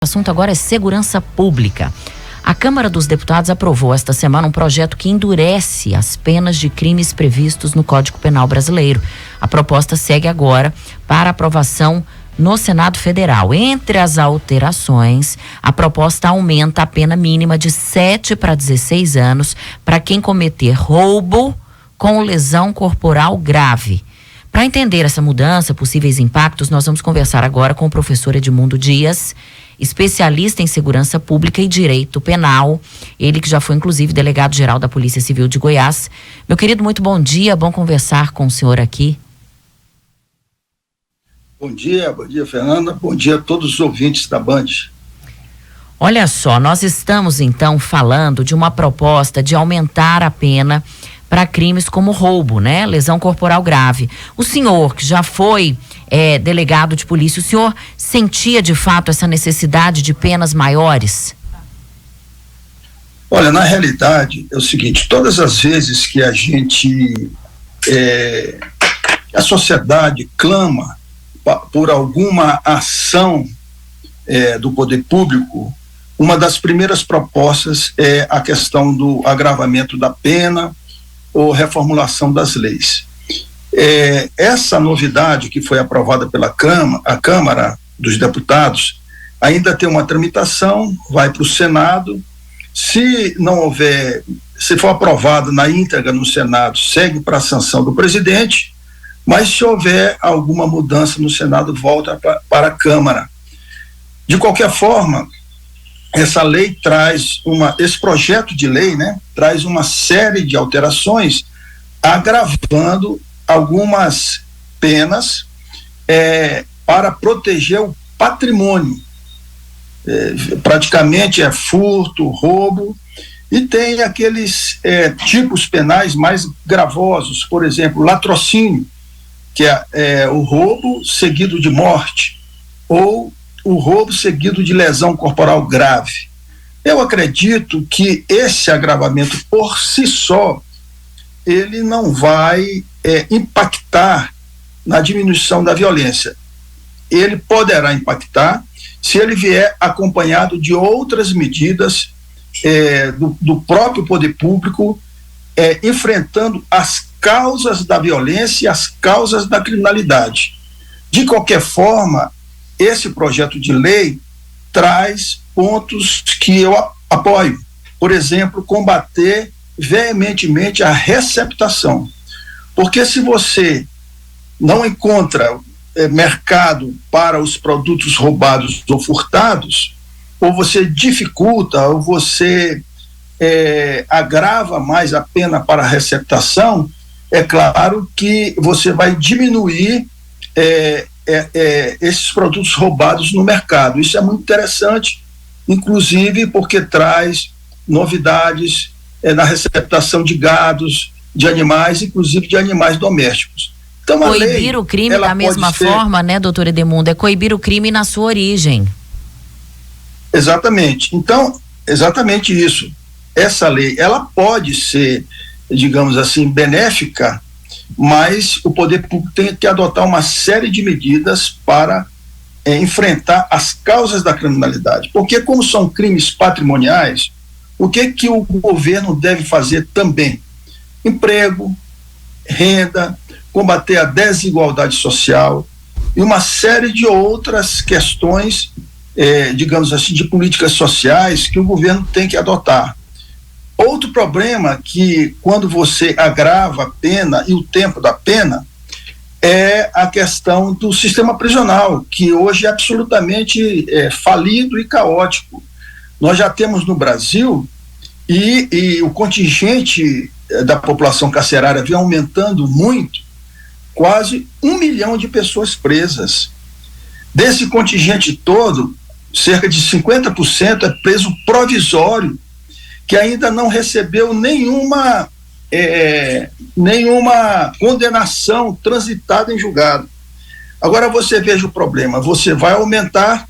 O assunto agora é segurança pública. A Câmara dos Deputados aprovou esta semana um projeto que endurece as penas de crimes previstos no Código Penal brasileiro. A proposta segue agora para aprovação no Senado Federal. Entre as alterações, a proposta aumenta a pena mínima de 7 para 16 anos para quem cometer roubo com lesão corporal grave. Para entender essa mudança, possíveis impactos, nós vamos conversar agora com o professor Edmundo Dias, especialista em segurança pública e direito penal, ele que já foi inclusive delegado-geral da Polícia Civil de Goiás. Meu querido, muito bom dia, bom conversar com o senhor aqui. Bom dia Fernanda, bom dia a todos os ouvintes da Band. Olha só, nós estamos então falando de uma proposta de aumentar a pena para crimes como roubo, né? Lesão corporal grave. O senhor, que já foi delegado de polícia, o senhor sentia de fato essa necessidade de penas maiores? Olha, na realidade é o seguinte, todas as vezes que a sociedade clama por alguma ação do poder público, uma das primeiras propostas é a questão do agravamento da pena ou reformulação das leis. Essa novidade que foi aprovada pela Câmara dos Deputados ainda tem uma tramitação, vai para o Senado. Se for aprovada na íntegra no Senado, segue para a sanção do presidente, mas se houver alguma mudança no Senado, volta para a Câmara. De qualquer forma, esse projeto de lei, traz uma série de alterações, agravando algumas penas para proteger o patrimônio. Praticamente é furto, roubo, e tem aqueles tipos penais mais gravosos, por exemplo, latrocínio, que é o roubo seguido de morte, ou o roubo seguido de lesão corporal grave. Eu acredito que esse agravamento por si só, ele não vai impactar na diminuição da violência. Ele poderá impactar se ele vier acompanhado de outras medidas do próprio poder público, enfrentando as causas da violência e as causas da criminalidade. De qualquer forma, esse projeto de lei traz pontos que eu apoio. Por exemplo, combater veementemente a receptação. Porque se você não encontra mercado para os produtos roubados ou furtados, ou você dificulta, ou você agrava mais a pena para a receptação, é claro que você vai diminuir esses produtos roubados no mercado. Isso é muito interessante, inclusive porque traz novidades na receptação de gados, de animais, inclusive de animais domésticos. Então, coibir o crime da mesma forma, né, doutor Edmundo? É coibir o crime na sua origem. Exatamente. Então, exatamente isso. Essa lei, ela pode ser, digamos assim, benéfica, mas o poder público tem que adotar uma série de medidas para enfrentar as causas da criminalidade. Porque como são crimes patrimoniais, o que o governo deve fazer também? Emprego, renda, combater a desigualdade social e uma série de outras questões, digamos assim, de políticas sociais que o governo tem que adotar. Outro problema que, quando você agrava a pena e o tempo da pena, é a questão do sistema prisional, que hoje é absolutamente falido e caótico. Nós já temos no Brasil, e o contingente da população carcerária vem aumentando muito, quase 1 milhão de pessoas presas. Desse contingente todo, cerca de 50% é preso provisório, que ainda não recebeu nenhuma condenação transitada em julgado. Agora você veja o problema, você vai aumentar,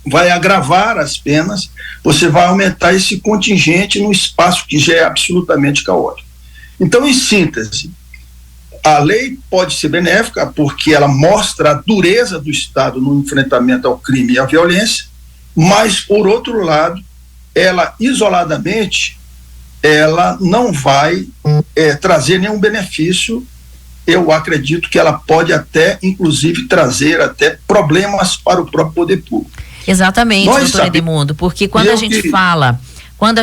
vai agravar as penas, você vai aumentar esse contingente num espaço que já é absolutamente caótico. Então, em síntese, a lei pode ser benéfica porque ela mostra a dureza do Estado no enfrentamento ao crime e à violência, mas, por outro lado, ela isoladamente, ela não vai trazer nenhum benefício. Eu acredito que ela pode até, inclusive, trazer até problemas para o próprio poder público. Exatamente, doutor Edmundo, porque quando a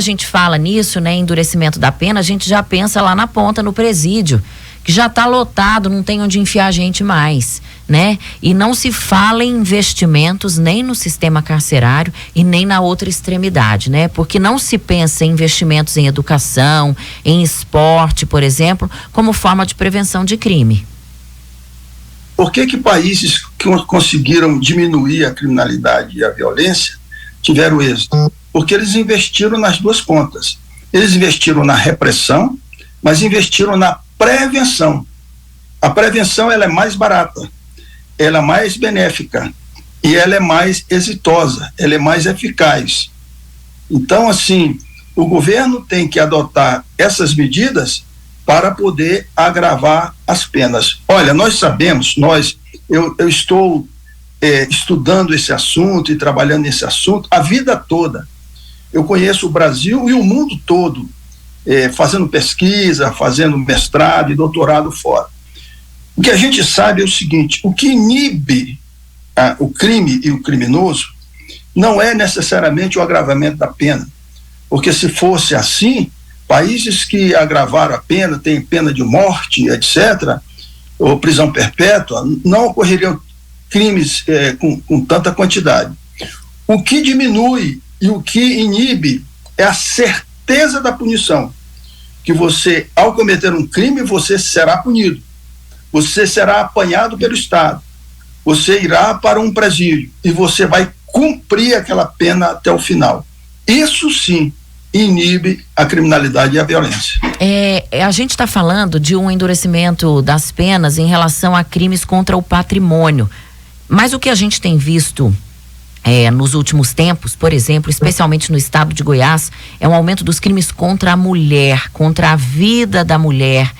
gente fala nisso, né, endurecimento da pena, a gente já pensa lá na ponta, no presídio, que já está lotado, não tem onde enfiar a gente mais, né? E não se fala em investimentos nem no sistema carcerário e nem na outra extremidade, né? Porque não se pensa em investimentos em educação, em esporte, por exemplo, como forma de prevenção de crime. Por que países que conseguiram diminuir a criminalidade e a violência tiveram êxito? Porque eles investiram nas duas pontas. Eles investiram na repressão, mas investiram na prevenção. A prevenção, ela é mais barata, ela é mais benéfica e ela é mais exitosa, ela é mais eficaz. Então, assim, o governo tem que adotar essas medidas para poder agravar as penas. Olha, nós sabemos, eu estou estudando esse assunto e trabalhando nesse assunto a vida toda. Eu conheço o Brasil e o mundo todo, fazendo pesquisa, fazendo mestrado e doutorado fora. O que a gente sabe é o seguinte: o que inibe o crime e o criminoso não é necessariamente o agravamento da pena, porque se fosse assim, países que agravaram a pena, têm pena de morte, etc., ou prisão perpétua, não ocorreriam crimes com tanta quantidade. O que diminui e o que inibe é a certeza da punição, que você, ao cometer um crime, você será punido, você será apanhado pelo Estado, você irá para um presídio e você vai cumprir aquela pena até o final. Isso sim inibe a criminalidade e a violência. A gente está falando de um endurecimento das penas em relação a crimes contra o patrimônio, mas o que a gente tem visto nos últimos tempos, por exemplo, especialmente no estado de Goiás, é um aumento dos crimes contra a mulher, contra a vida da mulher,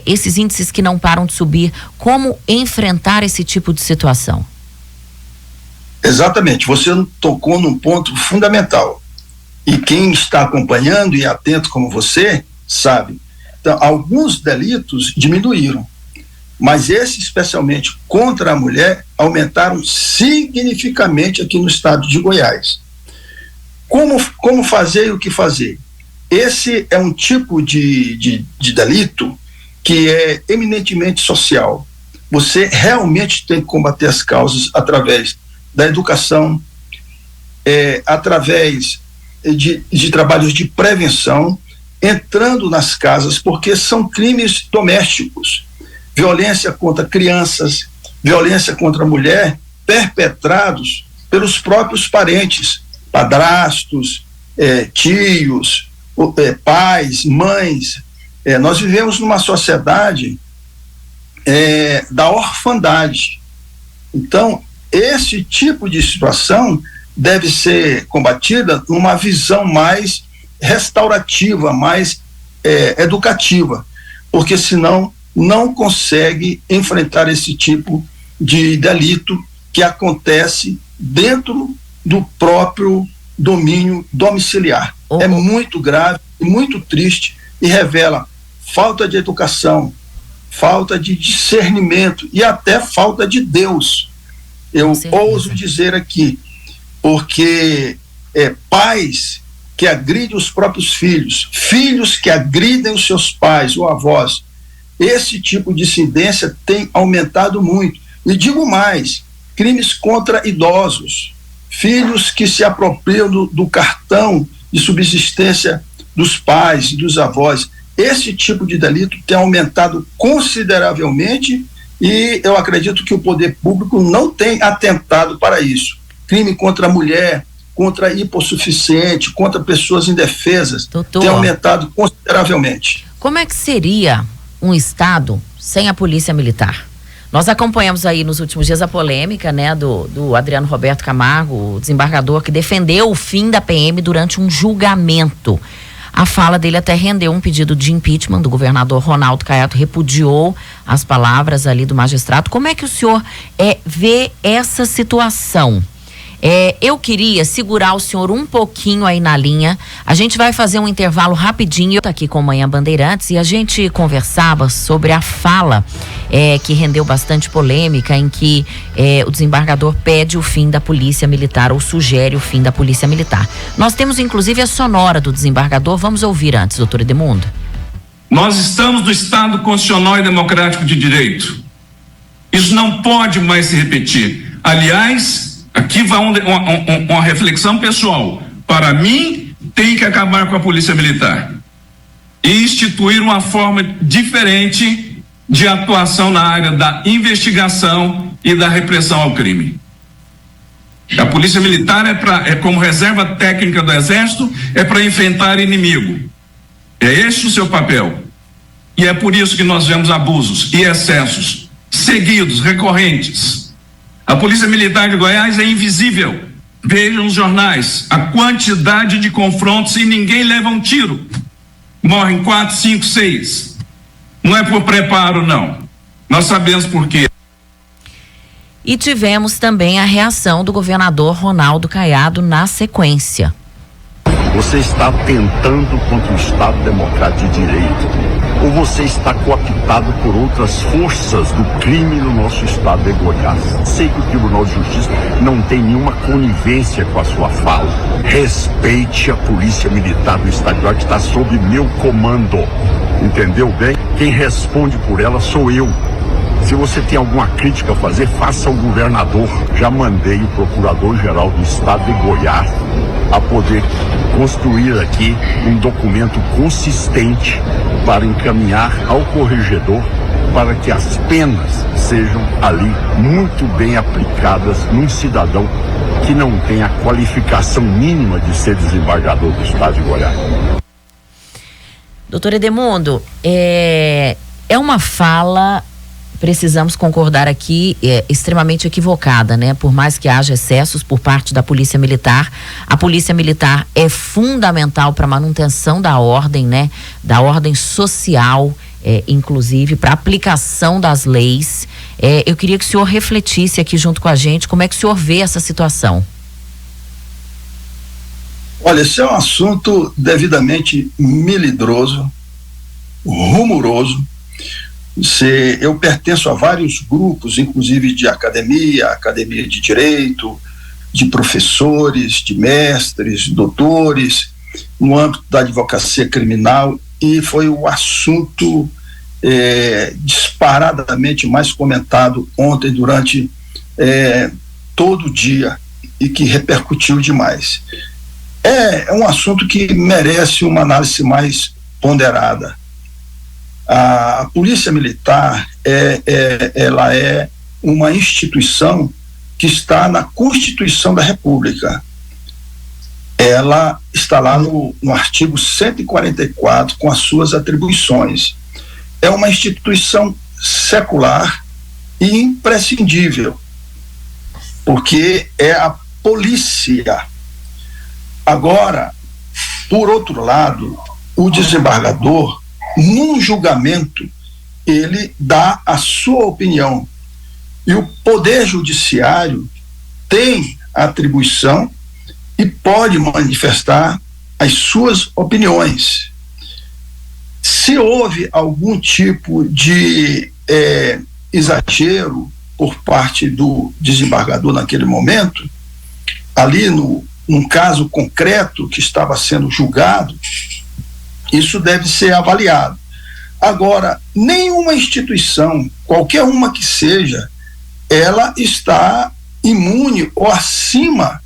esses índices que não param de subir. Como enfrentar esse tipo de situação? Exatamente, você tocou num ponto fundamental. E quem está acompanhando e atento como você, sabe. Então, alguns delitos diminuíram, mas esses, especialmente contra a mulher, aumentaram significativamente aqui no estado de Goiás. Como fazer e o que fazer? Esse é um tipo de delito que é eminentemente social. Você realmente tem que combater as causas através da educação, através de trabalhos de prevenção, entrando nas casas, porque são crimes domésticos. Violência contra crianças, violência contra a mulher, perpetrados pelos próprios parentes, padrastos, tios, pais, mães. Nós vivemos numa sociedade da orfandade. Então, esse tipo de situação deve ser combatida numa visão mais restaurativa, mais educativa, porque senão não consegue enfrentar esse tipo de delito que acontece dentro do próprio domínio domiciliar. É muito grave, muito triste e revela falta de educação, falta de discernimento e até falta de Deus. Eu ouso dizer aqui, porque pais que agridem os próprios filhos, filhos que agridem os seus pais ou avós, esse tipo de incidência tem aumentado muito. E digo mais, crimes contra idosos, filhos que se apropriam do cartão de subsistência dos pais e dos avós. Esse tipo de delito tem aumentado consideravelmente e eu acredito que o poder público não tem atentado para isso. Crime contra a mulher, contra hipossuficiente, contra pessoas indefesas, tem aumentado consideravelmente. Como é que seria um estado sem a polícia militar? Nós acompanhamos aí nos últimos dias a polêmica, né, do Adriano Roberto Camargo, o desembargador que defendeu o fim da PM durante um julgamento. A fala dele até rendeu um pedido de impeachment do governador Ronaldo Caiado, repudiou as palavras ali do magistrado. Como é que o senhor vê essa situação? Eu queria segurar o senhor um pouquinho aí na linha. A gente vai fazer um intervalo rapidinho. Eu tô aqui com a Manhã Bandeirantes e a gente conversava sobre a fala que rendeu bastante polêmica, em que o desembargador pede o fim da polícia militar, ou sugere o fim da polícia militar. Nós temos inclusive a sonora do desembargador. Vamos ouvir antes, doutor Edemundo. Nós estamos no Estado constitucional e democrático de direito. Isso não pode mais se repetir. Aliás, aqui vai uma reflexão pessoal. Para mim, tem que acabar com a polícia militar e instituir uma forma diferente de atuação na área da investigação e da repressão ao crime. A polícia militar é como reserva técnica do Exército, é para enfrentar inimigo. É esse o seu papel. E é por isso que nós vemos abusos e excessos seguidos, recorrentes. A Polícia Militar de Goiás é invisível. Vejam nos jornais a quantidade de confrontos e ninguém leva um tiro. Morrem 4, 5, 6. Não é por preparo, não. Nós sabemos por quê. E tivemos também a reação do governador Ronaldo Caiado na sequência. Você está atentando contra o Estado Democrático de Direito, ou você está cooptado por outras forças do crime no nosso estado de Goiás? Sei que o Tribunal de Justiça não tem nenhuma conivência com a sua fala. Respeite a Polícia Militar do Estado de Goiás, que está sob meu comando. Entendeu bem? Quem responde por ela sou eu. Se você tem alguma crítica a fazer, faça ao governador. Já mandei o procurador-geral do estado de Goiás a poder construir aqui um documento consistente para encaminhar ao corregedor para que as penas sejam ali muito bem aplicadas num cidadão que não tem a qualificação mínima de ser desembargador do estado de Goiás. Doutor Edemundo, é uma fala, precisamos concordar aqui, extremamente equivocada, né? Por mais que haja excessos por parte da Polícia Militar, a Polícia Militar é fundamental para a manutenção da ordem, né? Da ordem social, inclusive para a aplicação das leis. Eu queria que o senhor refletisse aqui junto com a gente como é que o senhor vê essa situação. Olha, esse é um assunto devidamente melindroso, rumoroso. Eu pertenço a vários grupos, inclusive de academia de direito, de professores, de mestres, doutores, no âmbito da advocacia criminal, e foi o assunto disparadamente mais comentado ontem durante todo o dia e que repercutiu demais. É um assunto que merece uma análise mais ponderada. A Polícia Militar ela é uma instituição que está na Constituição da República. Ela está lá no artigo 144 com as suas atribuições. É uma instituição secular e imprescindível, porque é a polícia. Agora, por outro lado, o desembargador, num julgamento, ele dá a sua opinião, e o Poder Judiciário tem a atribuição e pode manifestar as suas opiniões. Se houve algum tipo de exagero por parte do desembargador naquele momento, ali num caso concreto que estava sendo julgado, isso deve ser avaliado. Agora, nenhuma instituição, qualquer uma que seja, ela está imune ou acima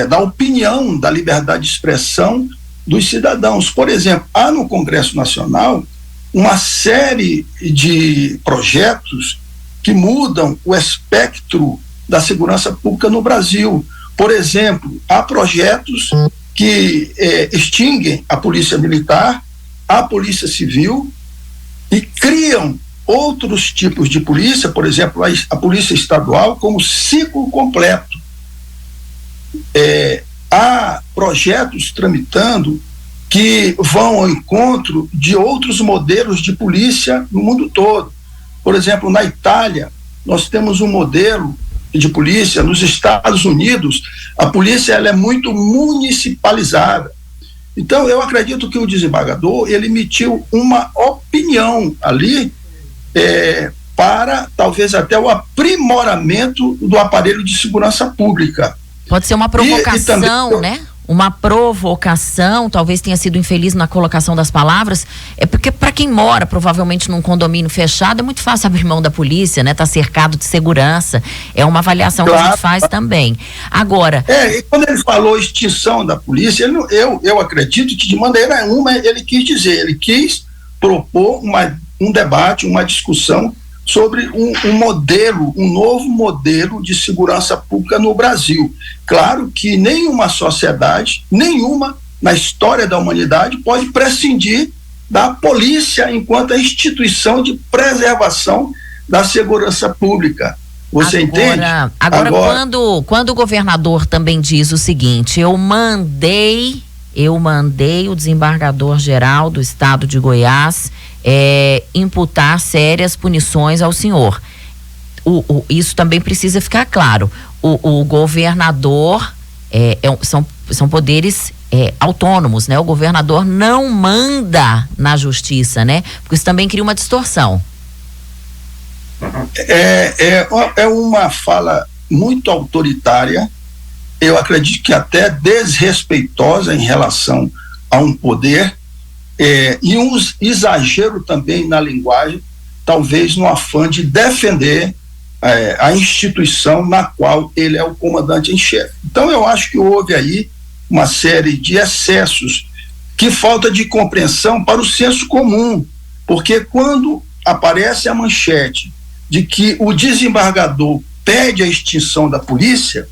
da opinião, da liberdade de expressão dos cidadãos. Por exemplo, há no Congresso Nacional uma série de projetos que mudam o espectro da segurança pública no Brasil. Por exemplo, há projetos que extinguem a Polícia Militar, a Polícia Civil, e criam outros tipos de polícia, por exemplo, a Polícia Estadual, como ciclo completo. Há projetos tramitando que vão ao encontro de outros modelos de polícia no mundo todo. Por exemplo, na Itália, nós temos um modelo de polícia, nos Estados Unidos, a polícia ela é muito municipalizada. Então, eu acredito que o desembargador, ele emitiu uma opinião ali para, talvez, até o aprimoramento do aparelho de segurança pública. Pode ser uma provocação, também, né? Uma provocação, talvez tenha sido infeliz na colocação das palavras, porque para quem mora provavelmente num condomínio fechado é muito fácil abrir mão da polícia, né? Tá cercado de segurança, é uma avaliação que a gente faz também. Agora... e quando ele falou extinção da polícia, eu acredito que de maneira nenhuma ele quis propor um debate, uma discussão sobre um novo modelo de segurança pública no Brasil. Claro que nenhuma sociedade, na história da humanidade, pode prescindir da polícia enquanto a instituição de preservação da segurança pública. Você entende? Agora, quando o governador também diz o seguinte, eu mandei o desembargador-geral do estado de Goiás imputar sérias punições ao senhor. Isso também precisa ficar claro. O governador são poderes autônomos, né? O governador não manda na justiça, né? Porque isso também cria uma distorção. É uma fala muito autoritária, eu acredito que até desrespeitosa em relação a um poder, e um exagero também na linguagem, talvez no afã de defender a instituição na qual ele é o comandante em chefe. Então eu acho que houve aí uma série de excessos, que falta de compreensão para o senso comum, porque quando aparece a manchete de que o desembargador pede a extinção da polícia,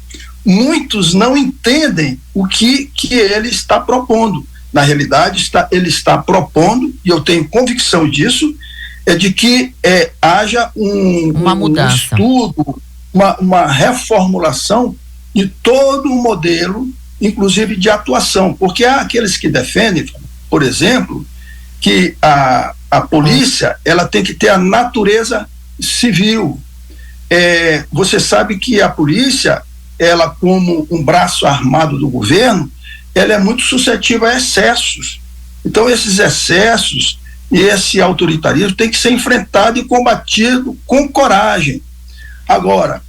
muitos não entendem o que ele está propondo. Na realidade, ele está propondo, e eu tenho convicção disso, de que haja uma mudança, um estudo, uma reformulação de todo o modelo, inclusive de atuação, porque há aqueles que defendem, por exemplo, que a polícia ela tem que ter a natureza civil. Você sabe que a polícia, ela como um braço armado do governo, ela é muito suscetível a excessos. Então esses excessos e esse autoritarismo tem que ser enfrentado e combatido com coragem. Agora,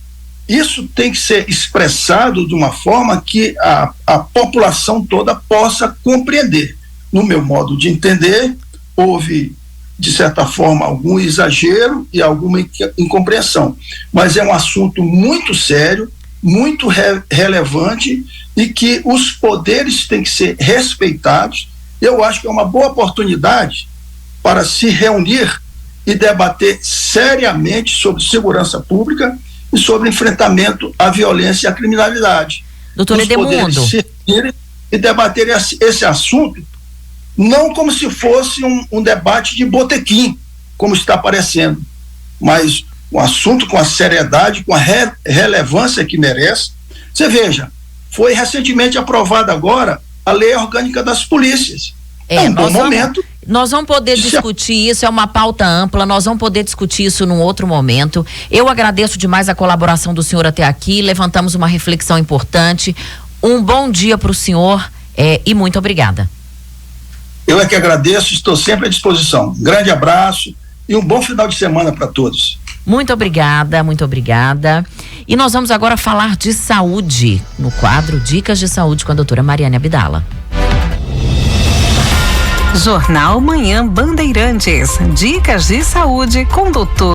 isso tem que ser expressado de uma forma que a população toda possa compreender. No meu modo de entender, houve, de certa forma, algum exagero e alguma incompreensão. Mas é um assunto muito sério, muito relevante, e que os poderes têm que ser respeitados. Eu acho que é uma boa oportunidade para se reunir e debater seriamente sobre segurança pública e sobre enfrentamento à violência e à criminalidade. Doutor Edemundo, se reunirem e debater esse assunto, não como se fosse um debate de botequim, como está aparecendo, mas um assunto com a seriedade, com a relevância que merece. Você veja, foi recentemente aprovada agora a Lei Orgânica das Polícias. É um bom momento. Nós vamos poder discutir isso, é uma pauta ampla, nós vamos poder discutir isso num outro momento. Eu agradeço demais a colaboração do senhor até aqui, levantamos uma reflexão importante. Um bom dia para o senhor e muito obrigada. Eu é que agradeço, estou sempre à disposição. Um grande abraço e um bom final de semana para todos. Muito obrigada, muito obrigada. E nós vamos agora falar de saúde, no quadro Dicas de Saúde com a doutora Mariane Abdala. Jornal Manhã Bandeirantes. Dicas de saúde com o doutor